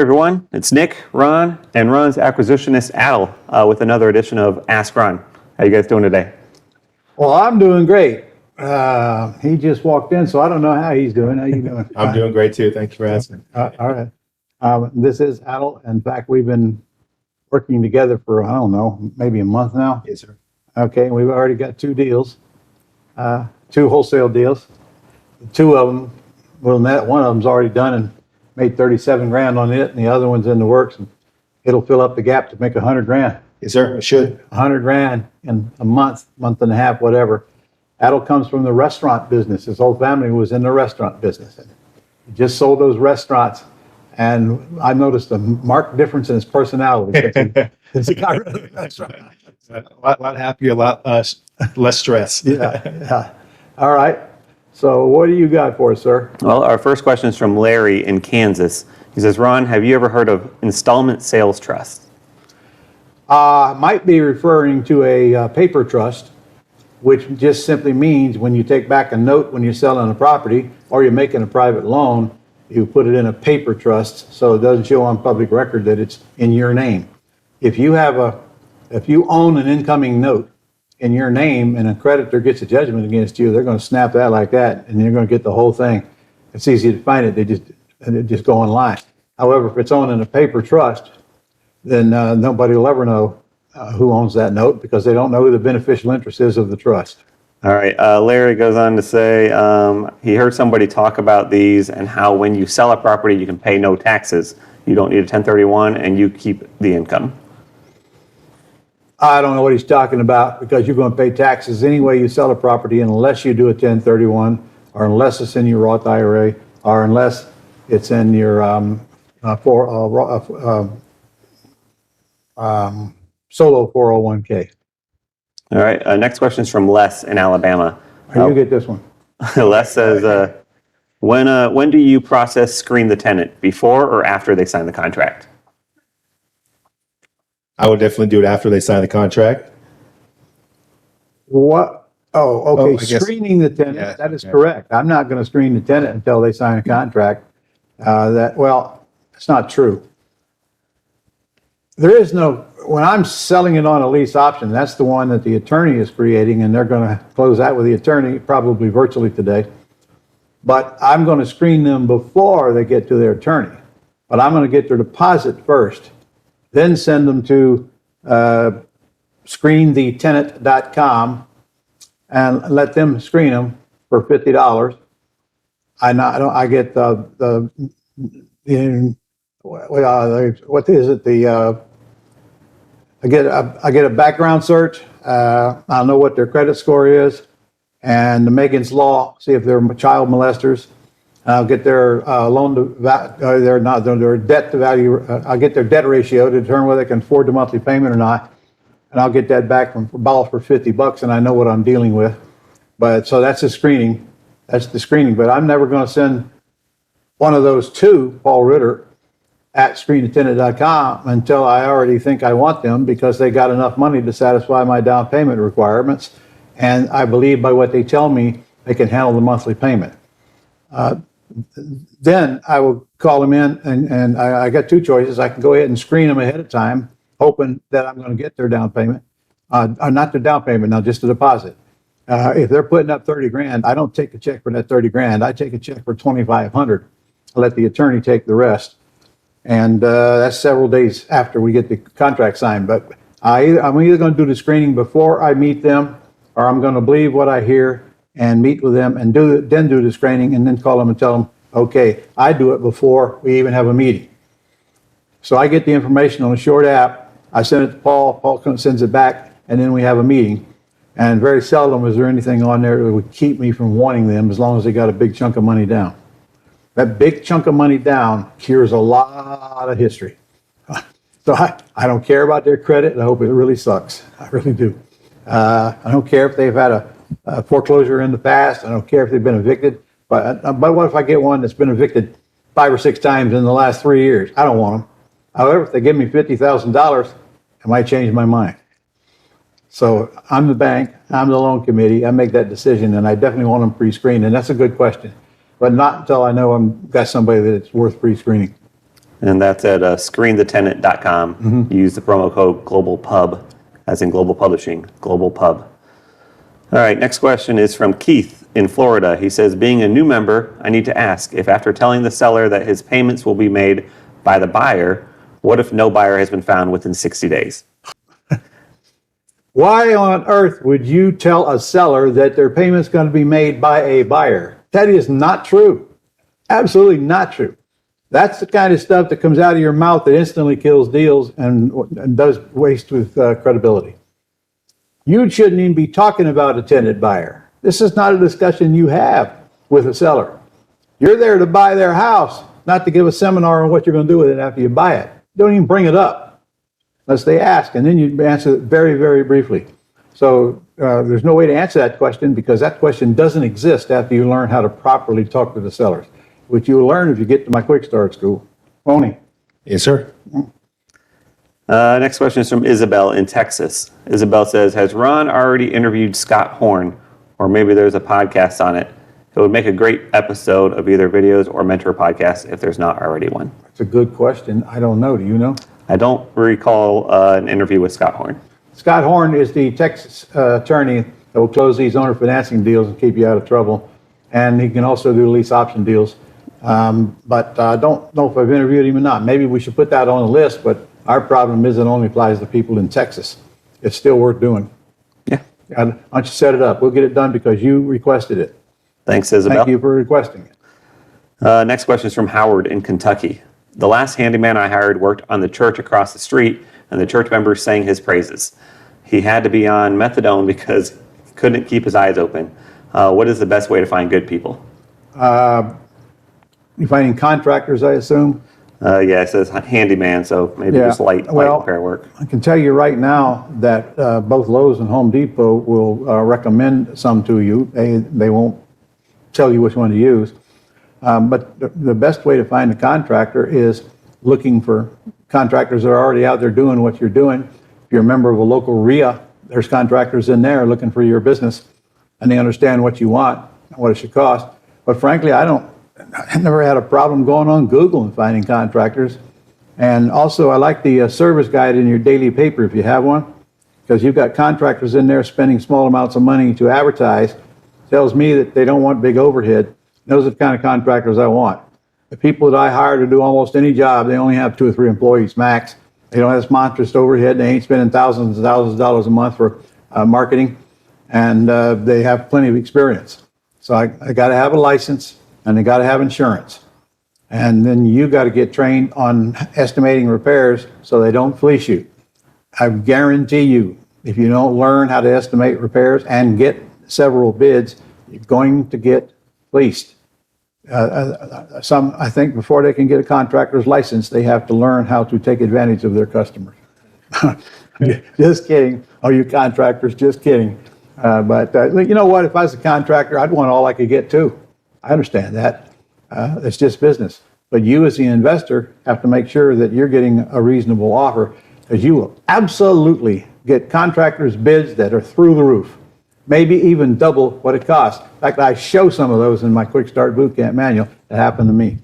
everyone, it's Nick, Ron, and Ron's acquisitionist Al with another edition of Ask Ron. How you guys doing today? Well, I'm doing great. He just walked in, so I don't know how he's doing. How you doing? I'm doing great too. Thank you for asking. All right. This is Adel. In fact, we've been working together for, I don't know, maybe a month now. Yes, sir. Okay, we've already got two deals, two wholesale deals. Two of them, well, one of them's already done and made 37 grand on it, and the other one's in the works. And it'll fill up the gap to make 100 grand. Yes, sir. It should. 100 grand in a month and a half, whatever. Adel comes from the restaurant business. His whole family was in the restaurant business. He just sold those restaurants, and I noticed a marked difference in his personality since he got rid of the restaurant. A lot happier, a lot less stress. Yeah. All right. So what do you got for us, sir? Well, our first question is from Larry in Kansas. He says, Ron, have you ever heard of installment sales trust? Might be referring to a paper trust, which just simply means when you take back a note when you're selling a property or you're making a private loan, you put it in a paper trust so it doesn't show on public record that it's in your name. If you own an incoming note in your name and a creditor gets a judgment against you, they're going to snap that like that, and you're going to get the whole thing. It's easy to find it. They just go online. However, if it's owned in a paper trust, then nobody will ever know who owns that note because they don't know who the beneficial interest is of the trust. All right. Larry goes on to say he heard somebody talk about these and how when you sell a property, you can pay no taxes. You don't need a 1031 and you keep the income. I don't know what he's talking about because you're going to pay taxes any way you sell a property unless you do a 1031 or unless it's in your Roth IRA or unless it's in your solo 401k. All right. Next question is from Les in Alabama. You get this one. Les says, when do you process screen the tenant, before or after they sign the contract? I would definitely do it after they sign the contract. What? Oh, okay. I guess- Screening the tenant. Yeah, that is yeah. correct. I'm not going to screen the tenant until they sign a contract. It's not true. There is no, when I'm selling it on a lease option, that's the one that the attorney is creating, and they're going to close that with the attorney probably virtually today. But I'm going to screen them before they get to their attorney. But I'm going to get their deposit first, then send them to screenthetenant.com and let them screen them for $50. I get I get a background search. I'll know what their credit score is, and the Megan's Law, see if they're child molesters. I'll get their their debt to value. I'll get their debt ratio to determine whether they can afford the monthly payment or not, and I'll get that back from Ball for $50, and I know what I'm dealing with. But so that's the screening. That's the screening. But I'm never going to send one of those to Paul Ritter at screenthetenant.com until I already think I want them because they got enough money to satisfy my down payment requirements, and I believe by what they tell me they can handle the monthly payment. Then I will call them in, and I got two choices. I can go ahead and screen them ahead of time, hoping that I'm going to get their down payment, not their down payment, now just the deposit. If they're putting up 30 grand, I don't take a check for that 30 grand. I take a check for 2,500. I let the attorney take the rest. And that's several days after we get the contract signed. But I'm either going to do the screening before I meet them, or I'm going to believe what I hear and meet with them and then do the screening and then call them and tell them, okay, I do it before we even have a meeting. So I get the information on a short app. I send it to Paul. Paul sends it back, and then we have a meeting. And very seldom is there anything on there that would keep me from wanting them as long as they got a big chunk of money down. That big chunk of money down cures a lot of history. So I don't care about their credit. I hope it really sucks. I really do. I don't care if they've had a foreclosure in the past. I don't care if they've been evicted. But what if I get one that's been evicted 5 or 6 times in the last 3 years? I don't want them. However, if they give me $50,000, I might change my mind. So I'm the bank, I'm the loan committee, I make that decision, and I definitely want them pre-screened, and that's a good question. But not until I know I've got somebody that's worth pre-screening. And that's at screenthetenant.com. Use the promo code GlobalPub, as in Global Publishing, Global Pub. All right, next question is from Keith in Florida. He says, being a new member, I need to ask if after telling the seller that his payments will be made by the buyer, what if no buyer has been found within 60 days? Why on earth would you tell a seller that their payment's going to be made by a buyer? That is not true. Absolutely not true. That's the kind of stuff that comes out of your mouth that instantly kills deals and does waste with credibility. You shouldn't even be talking about a tenant buyer. This is not a discussion you have with a seller. You're there to buy their house, not to give a seminar on what you're going to do with it after you buy it. Don't even bring it up unless they ask, and then you answer it very, very briefly. So there's no way to answer that question because that question doesn't exist after you learn how to properly talk to the sellers, which you'll learn if you get to my Quick Start School. Tony. Yes, sir. Next question is from Isabelle in Texas. Isabelle says, has Ron already interviewed Scott Horn? Or maybe there's a podcast on it. It would make a great episode of either videos or mentor podcasts if there's not already one. That's a good question. I don't know. Do you know? I don't recall an interview with Scott Horn. Scott Horn is the Texas attorney that will close these owner financing deals and keep you out of trouble. And he can also do lease option deals. But I don't know if I've interviewed him or not. Maybe we should put that on the list, but our problem is it only applies to people in Texas. It's still worth doing. Yeah. Why don't you set it up? We'll get it done because you requested it. Thanks, Isabelle. Thank you for requesting it. Next question is from Howard in Kentucky. The last handyman I hired worked on the church across the street, and the church members sang his praises. He had to be on methadone because he couldn't keep his eyes open. What is the best way to find good people? You finding contractors, I assume? Yeah, it says handyman, so maybe just light repair work. I can tell you right now that both Lowe's and Home Depot will recommend some to you. They won't tell you which one to use. But the best way to find a contractor is looking for contractors that are already out there doing what you're doing. If you're a member of a local RIA, there's contractors in there looking for your business, and they understand what you want and what it should cost. But frankly, I never had a problem going on Google and finding contractors. And also, I like the service guide in your daily paper if you have one, because you've got contractors in there spending small amounts of money to advertise. Tells me that they don't want big overhead. Those are the kind of contractors I want. The people that I hire to do almost any job, they only have 2 or 3 employees max. They don't have this monstrous overhead. They ain't spending thousands and thousands of dollars a month for marketing, and they have plenty of experience. So I got to have a license, and they got to have insurance. And then you got to get trained on estimating repairs so they don't fleece you. I guarantee you, if you don't learn how to estimate repairs and get several bids, you're going to get fleeced. I think before they can get a contractor's license, they have to learn how to take advantage of their customers. Just kidding. Oh, you contractors, just kidding. But you know what? If I was a contractor, I'd want all I could get too. I understand that. It's just business. But you as the investor have to make sure that you're getting a reasonable offer, because you will absolutely get contractors' bids that are through the roof, maybe even double what it costs. In fact, I show some of those in my Quick Start Bootcamp manual that happened to me.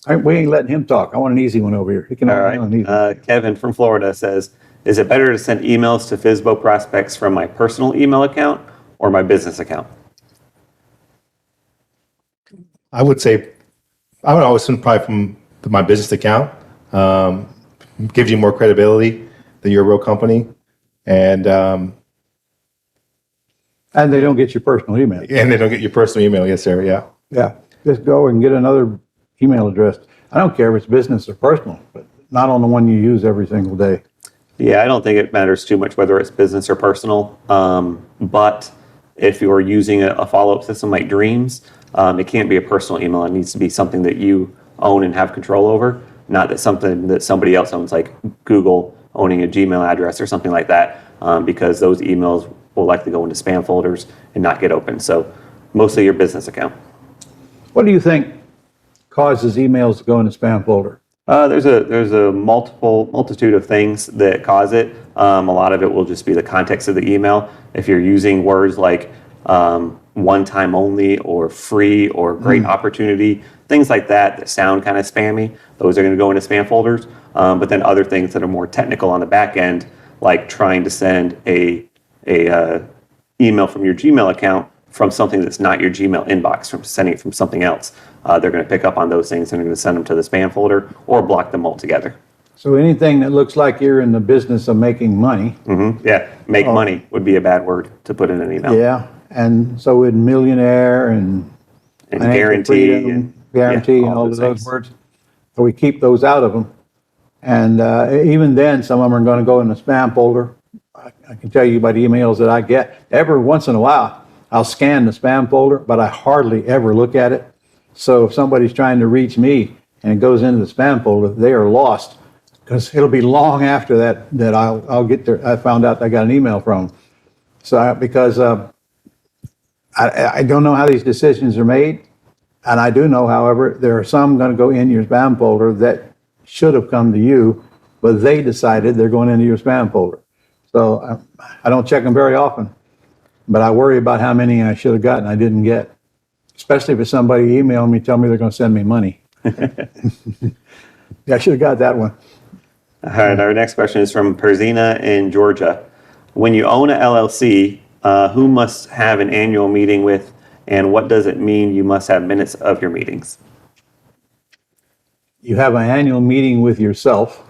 We ain't letting him talk. I want an easy one over here. He can All right. Kevin from Florida says, is it better to send emails to FSBO prospects from my personal email account or my business account? I would say I would always send probably from my business account. Gives you more credibility that you're a real company, and they don't get your personal email. And they don't get your personal email. Yes, sir. Yeah. Yeah. Just go and get another email address. I don't care if it's business or personal, but not on the one you use every single day. Yeah, I don't think it matters too much whether it's business or personal. But if you're using a follow-up system like Dreams, it can't be a personal email. It needs to be something that you own and have control over, not that something that somebody else owns, like Google owning a Gmail address or something like that, because those emails will likely go into spam folders and not get open. So mostly your business account. What do you think causes emails to go in the spam folder? There's a multitude of things that cause it. A lot of it will just be the context of the email. If you're using words like one time only or free or great opportunity, things like that sound kind of spammy. Those are going to go into spam folders. But then other things that are more technical on the back end, like trying to send a email from your Gmail account from something that's not your Gmail inbox, from sending it from something else. They're going to pick up on those things and they're going to send them to the spam folder or block them altogether. So anything that looks like you're in the business of making money. Yeah, make money would be a bad word to put in an email. Yeah, and so would millionaire and financial guarantee freedom, guarantee and all of those things. words. So we keep those out of them. And even then, some of them are going to go in the spam folder. I can tell you by the emails that I get. Every once in a while, I'll scan the spam folder, but I hardly ever look at it. So if somebody's trying to reach me and it goes into the spam folder, they are lost, because it'll be long after that I'll get there. I found out I got an email from them. So because I don't know how these decisions are made, and I do know, however, there are some going to go in your spam folder that should have come to you, but they decided they're going into your spam folder. So I don't check them very often, but I worry about how many I should have gotten I didn't get, especially if it's somebody emailed me, tell me they're going to send me money. Yeah, I should have got that one. All right, our next question is from Perzina in Georgia. When you own a LLC, who must have an annual meeting with, and what does it mean you must have minutes of your meetings? You have an annual meeting with yourself,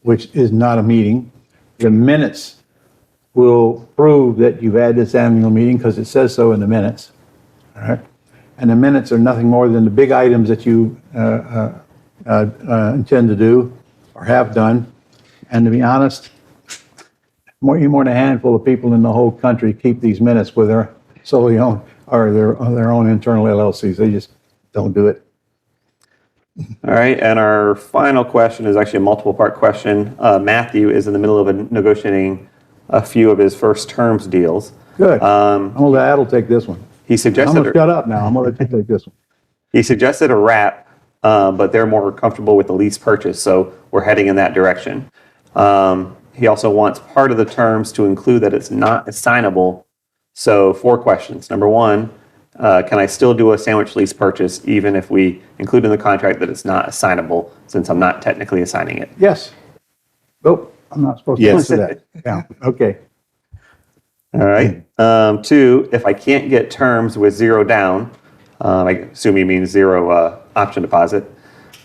which is not a meeting. The minutes will prove that you've had this annual meeting because it says so in the minutes. All right. And the minutes are nothing more than the big items that you intend to do or have done. And to be honest, more than a handful of people in the whole country keep these minutes with their solely own or their own internal LLCs. They just don't do it. All right, and our final question is actually a multiple part question. Matthew is in the middle of negotiating a few of his first terms deals. Good. I'm gonna let Adel take this one. He I'm suggested gonna shut up now. I'm gonna let you take this one. He suggested a wrap, but they're more comfortable with the lease purchase, so we're heading in that direction. He also wants part of the terms to include that it's not assignable. So 4 questions. Number 1, can I still do a sandwich lease purchase even if we include in the contract that it's not assignable, since I'm not technically assigning it? Yes. Oh, I'm not supposed to Yes. answer that. Yeah, okay. All right. 2, if I can't get terms with 0 down, I assume he means 0 option deposit,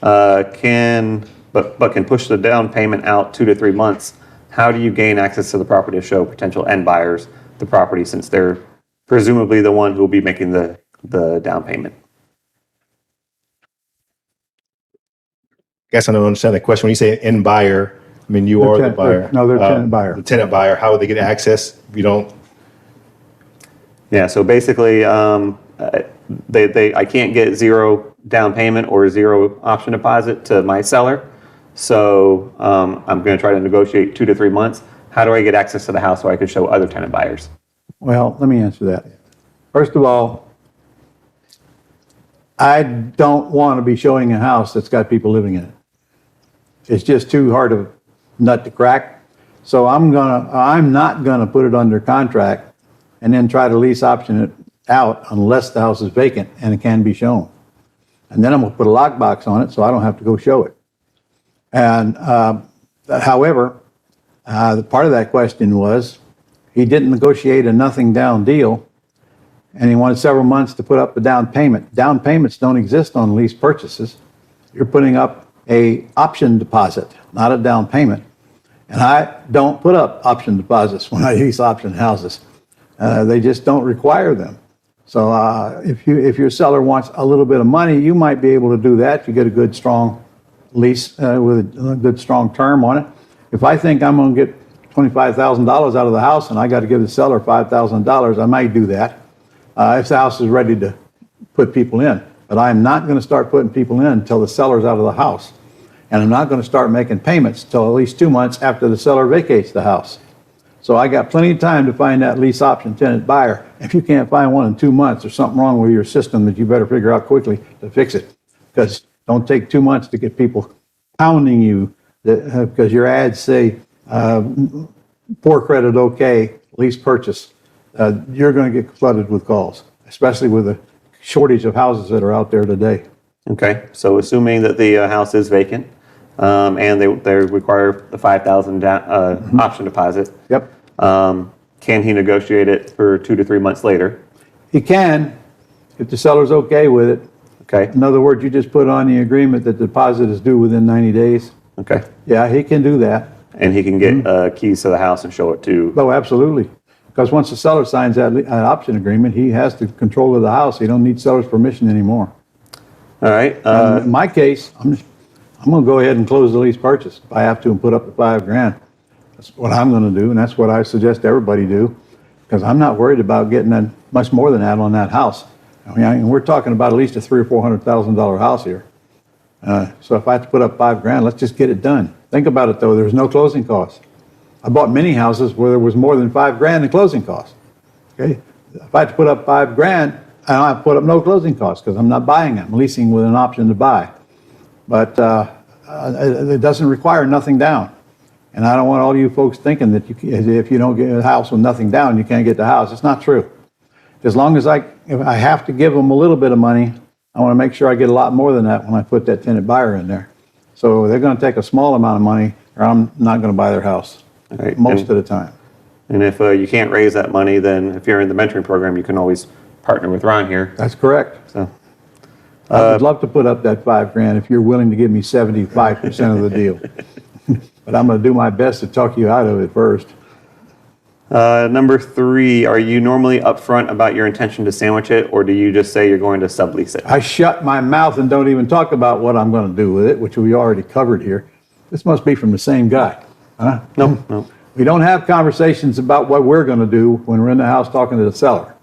can push the down payment out 2 to 3 months, how do you gain access to the property to show potential end buyers the property, since they're presumably the one who will be making the down payment? I guess I don't understand the question. When you say end buyer, I mean, you They're are the tenant- buyer. no, they're tenant buyer. The tenant buyer, how would they get access if you don't? Yeah, so basically, I can't get 0 down payment or 0 option deposit to my seller. So I'm going to try to negotiate 2 to 3 months. How do I get access to the house so I can show other tenant buyers? Well, let me answer that. First of all, I don't want to be showing a house that's got people living in it. It's just too hard of a nut to crack. So I'm not gonna put it under contract and then try to lease option it out unless the house is vacant and it can be shown. And then I'm gonna put a lockbox on it so I don't have to go show it. And however, the part of that question was, he didn't negotiate a nothing down deal, and he wanted several months to put up a down payment. Down payments don't exist on lease purchases. You're putting up a option deposit, not a down payment. And I don't put up option deposits when I lease option houses. They just don't require them. So if your seller wants a little bit of money, you might be able to do that if you get a good strong lease with a good strong term on it. If I think I'm going to get $25,000 out of the house and I got to give the seller $5,000, I might do that if the house is ready to put people in. But I'm not going to start putting people in until the seller's out of the house. And I'm not going to start making payments till at least 2 months after the seller vacates the house. So I got plenty of time to find that lease option tenant buyer. If you can't find one in 2 months, there's something wrong with your system that you better figure out quickly to fix it. Because don't take 2 months to get people pounding you because your ads say poor credit okay, lease purchase. You're going to get flooded with calls, especially with the shortage of houses that are out there today. Okay, so assuming that the house is vacant, and they require the 5,000 option deposit, Yep. can he negotiate it for 2 to 3 months later? He can, if the seller's okay with it. Okay, In other words, you just put on the agreement that the deposit is due within 90 days. okay. Yeah, he can do that. And he can get keys to the house and show it to, Oh, absolutely. Because once the seller signs that option agreement, he has the control of the house. He don't need seller's permission anymore. all right? In my case, I'm going to go ahead and close the lease purchase if I have to and put up the $5,000. That's what I'm going to do, and that's what I suggest everybody do, because I'm not worried about getting that much more than that on that house. I mean, we're talking about at least a $300,000 or $400,000 house here. So if I have to put up $5,000, let's just get it done. Think about it though, there's no closing costs. I bought many houses where there was more than $5,000 in closing costs. Okay, if I have to put up $5,000, I don't have to put up no closing costs because I'm not buying it. I'm leasing with an option to buy. But it doesn't require nothing down. And I don't want all you folks thinking that if you don't get a house with nothing down, you can't get the house. It's not true. As long as if I have to give them a little bit of money, I want to make sure I get a lot more than that when I put that tenant buyer in there. So they're going to take a small amount of money or I'm not going to buy their house All right, most of the time. And if you can't raise that money, then if you're in the mentoring program, you can always partner with Ron here. That's correct. So, I would love to put up that $5,000 if you're willing to give me 75% of the deal. But I'm going to do my best to talk you out of it first. number 3, are you normally upfront about your intention to sandwich it, or do you just say you're going to sublease it? I shut my mouth and don't even talk about what I'm going to do with it, which we already covered here. This must be from the same guy. Huh? No. We don't have conversations about what we're going to do when we're in the house talking to the seller.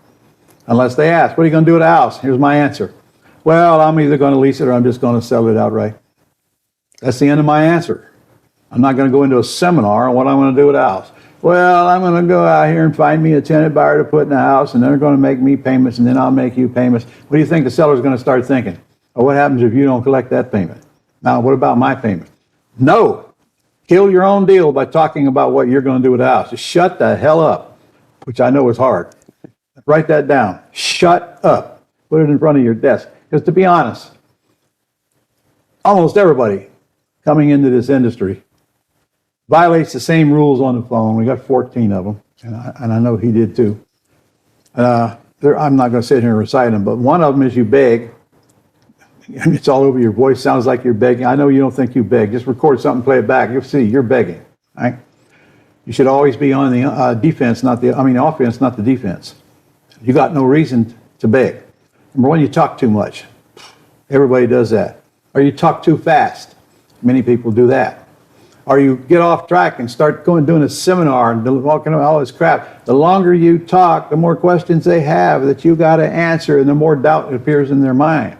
Unless they ask, what are you going to do with the house? Here's my answer. Well, I'm either going to lease it or I'm just going to sell it outright. That's the end of my answer. I'm not going to go into a seminar on what I'm going to do with the house. Well, I'm going to go out here and find me a tenant buyer to put in the house, and they're going to make me payments, and then I'll make you payments. What do you think the seller's going to start thinking? Oh, what happens if you don't collect that payment? Now, what about my payment? No. Kill your own deal by talking about what you're going to do with the house. Just shut the hell up, which I know is hard. Write that down. Shut up. Put it in front of your desk. Because to be honest, almost everybody coming into this industry violates the same rules on the phone. We got 14 of them, and I know he did too. I'm not going to sit here and recite them, but one of them is you beg. It's all over your voice. Sounds like you're begging. I know you don't think you beg. Just record something, play it back. You'll see you're begging. Right? You should always be on the offense, not the defense. You got no reason to beg. Number one, you talk too much. Everybody does that. Or you talk too fast. Many people do that. Or you get off track and start doing a seminar and walking around all this crap. The longer you talk, the more questions they have that you got to answer, and the more doubt appears in their mind.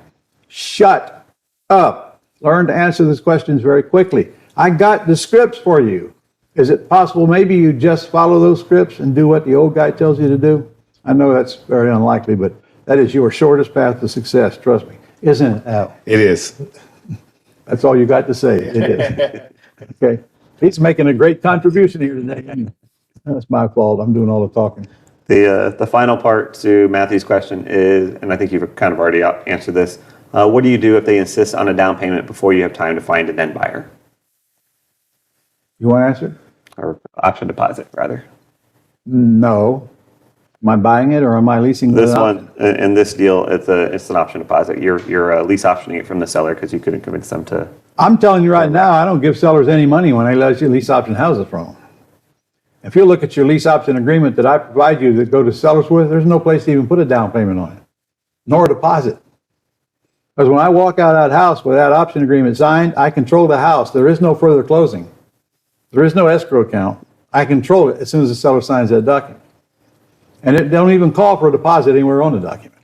Shut up. Learn to answer these questions very quickly. I got the scripts for you. Is it possible maybe you just follow those scripts and do what the old guy tells you to do? I know that's very unlikely, but that is your shortest path to success. Trust me. Isn't it, Al? It is. That's all you got to say. It is. Okay. He's making a great contribution here today. That's my fault. I'm doing all the talking. The final part to Matthew's question is, and I think you've kind of already answered this, what do you do if they insist on a down payment before you have time to find an end buyer? You want to answer? Or option deposit, rather. No. Am I buying it or am I leasing This it? one, in this deal, it's an option deposit. You're lease optioning it from the seller because you couldn't convince them to. I'm telling you right now, I don't give sellers any money when I let you lease option houses from them. If you look at your lease option agreement that I provide you that go to sellers with, there's no place to even put a down payment on it, nor a deposit. Because when I walk out of that house with that option agreement signed, I control the house. There is no further closing. There is no escrow account. I control it as soon as the seller signs that document. And it don't even call for a deposit anywhere on the document.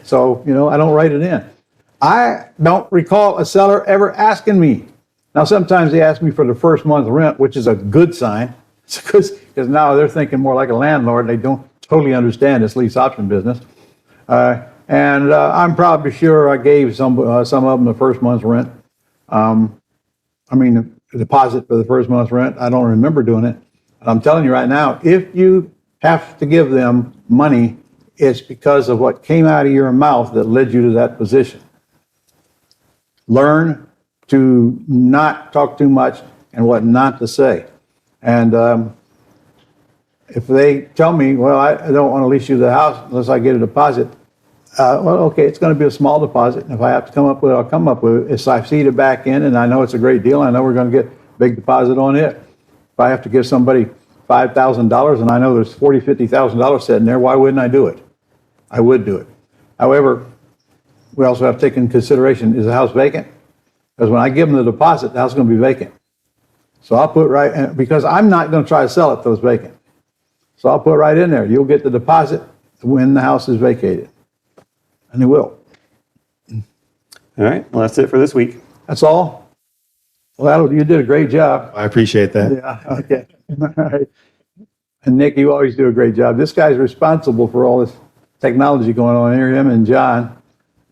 So, I don't write it in. I don't recall a seller ever asking me. Now, sometimes they ask me for the first month rent, which is a good sign. Because now they're thinking more like a landlord. They don't totally understand this lease option business. And I'm probably sure I gave some of them the first month's rent. The deposit for the first month's rent. I don't remember doing it. I'm telling you right now, if you have to give them money it's because of what came out of your mouth that led you to that position. Learn to not talk too much and what not to say. And if they tell me, well, I don't want to lease you the house unless I get a deposit, well, okay, it's going to be a small deposit. And if I have to come up with it, I'll come up with it. If I feed it back in and I know it's a great deal, I know we're going to get a big deposit on it. If I have to give somebody $5,000 and I know there's $40,000, $50,000 sitting there, why wouldn't I do it? I would do it. However, we also have to take into consideration, is the house vacant? Because when I give them the deposit, the house is going to be vacant. So I'll put because I'm not going to try to sell it if it's vacant. So I'll put right in there, you'll get the deposit when the house is vacated. And it will. All right. Well, that's it for this week. That's all? Well, you did a great job. I appreciate that. Yeah, okay. All right. And Nick, you always do a great job. This guy's responsible for all this technology going on here, him and John.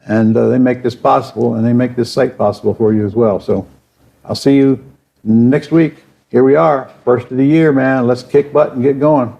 And they make this possible, and they make this site possible for you as well. So I'll see you next week. Here we are, first of the year, man. Let's kick butt and get going.